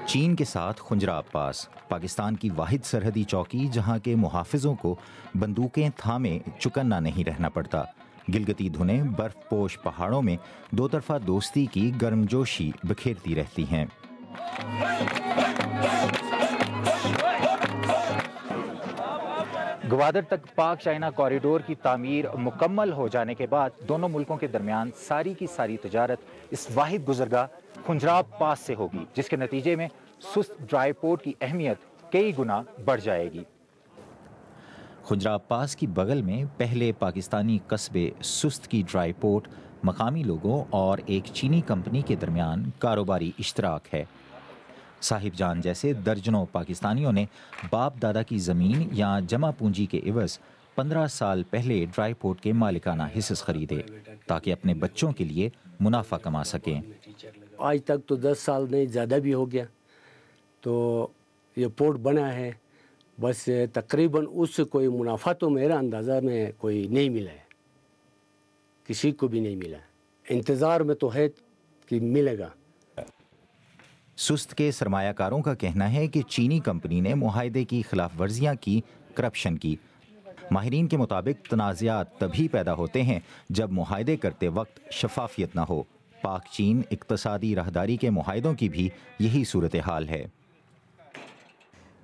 چین کے ساتھ خنجراب پاس، پاکستان کی واحد سرحدی چوکی جہاں کے محافظوں کو بندوقیں تھامے چکنا نہیں رہنا پڑتا۔ گلگتی دھنیں برف پوش پہاڑوں میں دو طرفہ دوستی کی گرمجوشی بکھیرتی رہتی ہیں۔ گوادر تک پاک چائنا کوریڈور کی تعمیر مکمل ہو جانے کے بعد دونوں ملکوں کے درمیان ساری کی ساری تجارت اس واحد گزرگاہ خنجراب پاس سے ہوگی، جس کے نتیجے میں سست ڈرائی پورٹ کی اہمیت کئی گنا بڑھ جائے گی۔ خنجراب پاس کی بغل میں پہلے پاکستانی قصبے سست کی ڈرائی پورٹ مقامی لوگوں اور ایک چینی کمپنی کے درمیان کاروباری اشتراک ہے۔ صاحب جان جیسے درجنوں پاکستانیوں نے باپ دادا کی زمین یا جمع پونجی کے عوض 15 سال پہلے ڈرائی پورٹ کے مالکانہ حصص خریدے تاکہ اپنے بچوں کے لیے منافع کما سکیں۔ آج تک تو 10 سال نہیں زیادہ بھی ہو گیا تو یہ پورٹ بنا ہے، بس تقریباً اس سے کوئی منافع تو میرا اندازہ میں کوئی نہیں ملا ہے، کسی کو بھی نہیں ملا۔ انتظار میں تو ہے کہ ملے گا۔ سست کے سرمایہ کاروں کا کہنا ہے کہ چینی کمپنی نے معاہدے کی خلاف ورزیاں کی، کرپشن کی۔ ماہرین کے مطابق تنازعات تبھی پیدا ہوتے ہیں جب معاہدے کرتے وقت شفافیت نہ ہو۔ پاک چین اقتصادی راہداری کے معاہدوں کی بھی یہی صورتحال ہے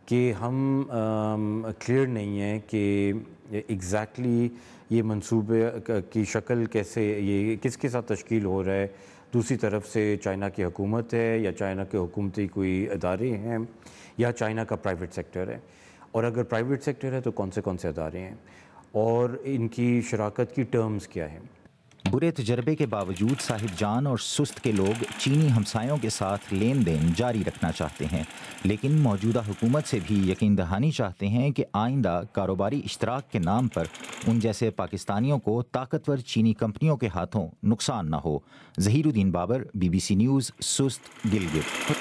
کہ ہم کلیئر نہیں ہیں کہ ایگزیکٹلی یہ منصوبے کی شکل کیسے، یہ کس کے ساتھ تشکیل ہو رہا ہے۔ دوسری طرف سے چائنا کی حکومت ہے یا چائنا کے حکومتی کوئی ادارے ہیں یا چائنا کا پرائیویٹ سیکٹر ہے، اور اگر پرائیویٹ سیکٹر ہے تو کون سے ادارے ہیں اور ان کی شراکت کی ٹرمز کیا ہیں۔ برے تجربے کے باوجود صاحب جان اور سست کے لوگ چینی ہمسایوں کے ساتھ لین دین جاری رکھنا چاہتے ہیں، لیکن موجودہ حکومت سے بھی یقین دہانی چاہتے ہیں کہ آئندہ کاروباری اشتراک کے نام پر ان جیسے پاکستانیوں کو طاقتور چینی کمپنیوں کے ہاتھوں نقصان نہ ہو۔ ظہیر الدین بابر، BBC نیوز، سست، گلگت۔